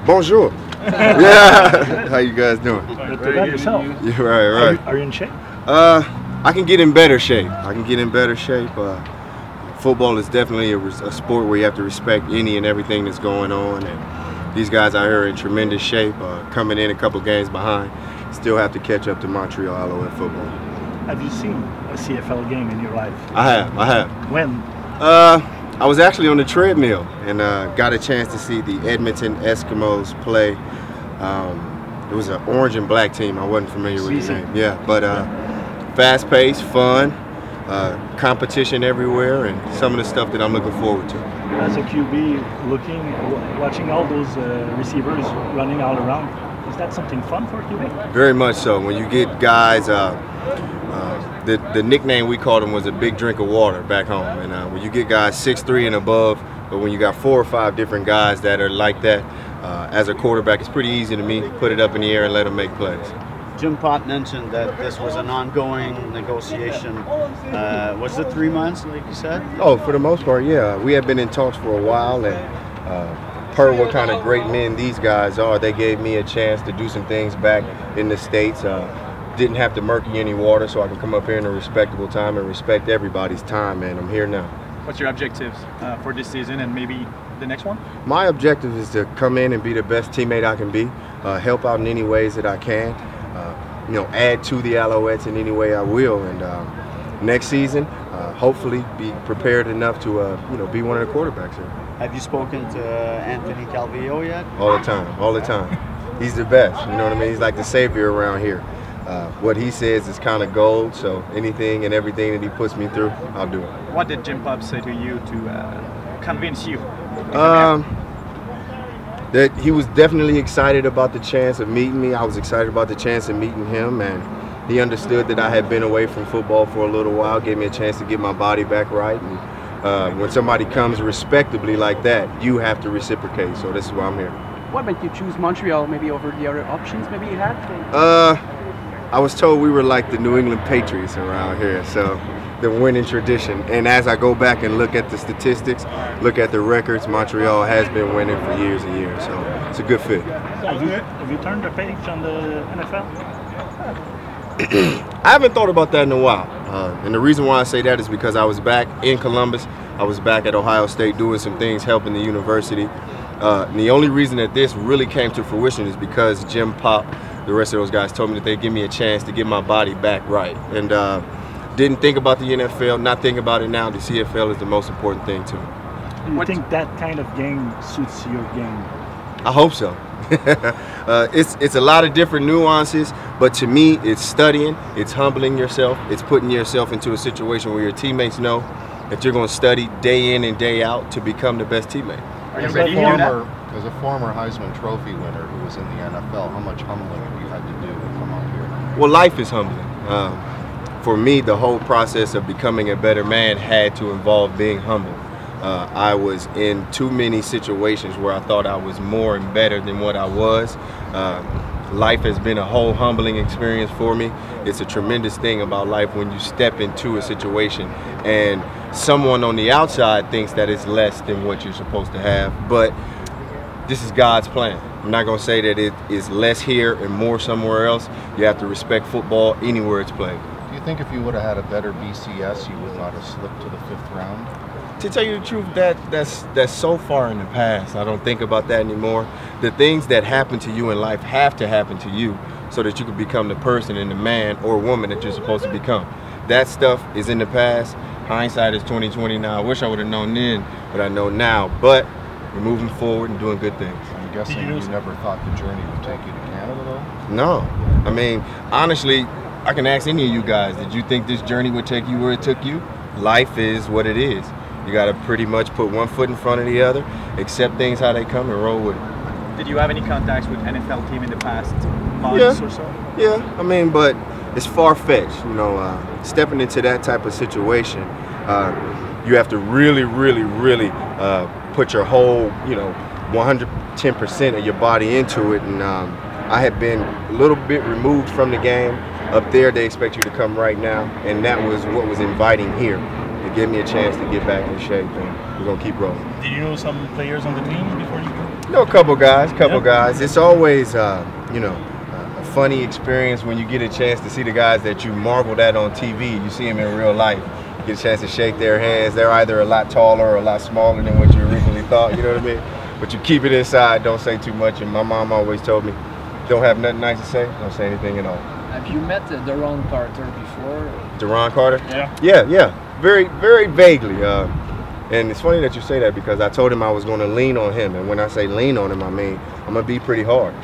Bonjour. Yeah. How you guys doing? Yeah, right. Are you in shape? I can get in better shape. Football is definitely a sport where you have to respect any and everything that's going on. And these guys out here are in tremendous shape, coming in a couple games behind. Still have to catch up to Montreal Alouette football. Have you seen a CFL game in your life? I have. When? I was actually on the treadmill and got a chance to see the Edmonton Eskimos play. It was an orange and black team. I wasn't familiar with the name. Yeah, but fast-paced, fun, competition everywhere, and some of the stuff that I'm looking forward to. As a QB, watching all those receivers running all around, is that something fun for a QB? Very much so. When you get guys, the nickname we called them was a big drink of water back home. And when you get guys 6'3" and above, but when you got 4 or 5 different guys that are like that, as a quarterback, it's pretty easy to me. Put it up in the air and let them make plays. Jim Pop mentioned that this was an ongoing negotiation. Was it 3 months, like you said? Oh, for the most part, yeah. We have been in talks for a while, and per what kind of great men these guys are, they gave me a chance to do some things back in the States. Didn't have to murky any water, so I can come up here in a respectable time and respect everybody's time, and I'm here now. What's your objectives for this season and maybe the next one? My objective is to come in and be the best teammate I can be, help out in any ways that I can, add to the Alouettes in any way I will, and next season, hopefully be prepared enough to, be one of the quarterbacks here. Have you spoken to Anthony Calvillo yet? All the time. He's the best, you know what I mean? He's like the savior around here. What he says is kind of gold, so anything and everything that he puts me through, I'll do it. What did Jim Pop say to you to convince you? That he was definitely excited about the chance of meeting me. I was excited about the chance of meeting him, and he understood that I had been away from football for a little while, gave me a chance to get my body back right. And when somebody comes respectably like that, you have to reciprocate, so this is why I'm here. What made you choose Montreal maybe over the other options maybe you had? I was told we were like the New England Patriots around here, so the winning tradition. And as I go back and look at the statistics, look at the records, Montreal has been winning for years and years, so it's a good fit. Have you turned the page on the NFL? I haven't thought about that in a while, and the reason why I say that is because I was back in Columbus. I was back at Ohio State doing some things, helping the university. And the only reason that this really came to fruition is because Jim Pop, the rest of those guys, told me that they'd give me a chance to get my body back right. And didn't think about the NFL, not thinking about it now. The CFL is the most important thing to me. Do you think that kind of game suits your game? I hope so. It's a lot of different nuances, but to me, it's studying, it's humbling yourself, it's putting yourself into a situation where your teammates know that you're going to study day in and day out to become the best teammate. Are you ready to do that? As a former Heisman Trophy winner who was in the NFL, how much humbling have you had to do to come out here? Well, life is humbling. For me, the whole process of becoming a better man had to involve being humble. I was in too many situations where I thought I was more and better than what I was. Life has been a whole humbling experience for me. It's a tremendous thing about life when you step into a situation and someone on the outside thinks that it's less than what you're supposed to have, but this is God's plan. I'm not going to say that it is less here and more somewhere else. You have to respect football anywhere it's played. Do you think if you would have had a better BCS, you would not have slipped to the 5th round? To tell you the truth, that's so far in the past. I don't think about that anymore. The things that happen to you in life have to happen to you so that you can become the person and the man or woman that you're supposed to become. That stuff is in the past. Hindsight is 20/20 now. I wish I would have known then, but I know now. But we're moving forward and doing good things. I'm guessing you never thought the journey would take you to Canada, though? No. I mean, honestly, I can ask any of you guys, did you think this journey would take you where it took you? Life is what it is. You got to pretty much put one foot in front of the other, accept things how they come, and roll with it. Did you have any contacts with NFL team in the past months or so? Yeah, I mean, but it's far-fetched, stepping into that type of situation. You have to really put your whole, 110% of your body into it. And I had been a little bit removed from the game. Up there, they expect you to come right now, and that was what was inviting here. It gave me a chance to get back in shape, and we're gonna keep rolling. Did you know some players on the team before you You know, a couple guys. It's always, you know, a funny experience when you get a chance to see the guys that you marveled at on TV. You see them in real life. You get a chance to shake their hands. They're either a lot taller or a lot smaller than what you originally thought, you know what I mean? But you keep it inside, don't say too much. And my mom always told me, don't have nothing nice to say, don't say anything at all. Have you met Duron Carter before? Duron Carter? Yeah. Yeah. Very, very vaguely. And it's funny that you say that because I told him I was going to lean on him. And when I say lean on him, I mean I'm going to be pretty hard.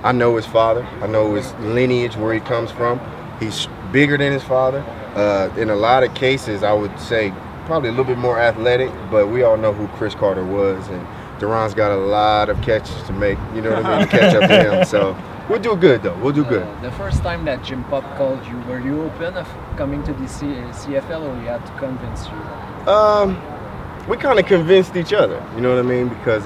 I know his father. I know his lineage, where he comes from. He's bigger than his father. In a lot of cases, I would say probably a little bit more athletic, but we all know who Chris Carter was. And Duron's got a lot of catches to make, you know what I mean, to catch up to him. So we'll do good, though. We'll do good. The first time that Jim Pop called you, were you open of coming to the CFL, or you had to convince you? We kind of convinced each other, you know what I mean, because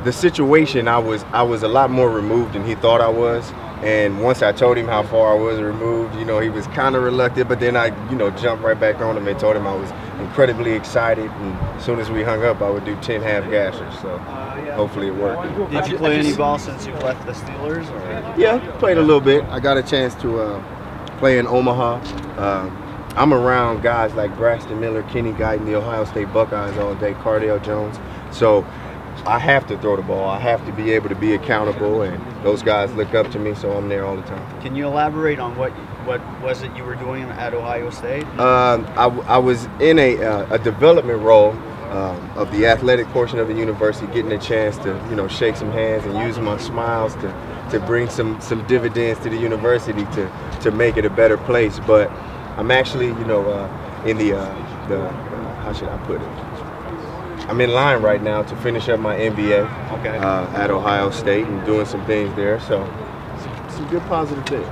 the situation, I was a lot more removed than he thought I was. And once I told him how far I was removed, you know, he was kind of reluctant, but then I, you know, jumped right back on him and told him I was incredibly excited. And as soon as we hung up, I would do 10 half gashers. So hopefully it worked. Did you play any ball since you left the Steelers? Or? Yeah, played a little bit. I got a chance to play in Omaha. I'm around guys like Braxton Miller, Kenny Guyton, the Ohio State Buckeyes all day, Cardale Jones. So I have to throw the ball. I have to be able to be accountable, and those guys look up to me, so I'm there all the time. Can you elaborate on what was it you were doing at Ohio State? I was in a development role of the athletic portion of the university, getting a chance to, you know, shake some hands and use my smiles to bring some dividends to the university to make it a better place. But I'm actually, you know, in the how should I put it? I'm in line right now to finish up my MBA at Ohio State and doing some things there. So some good positive things.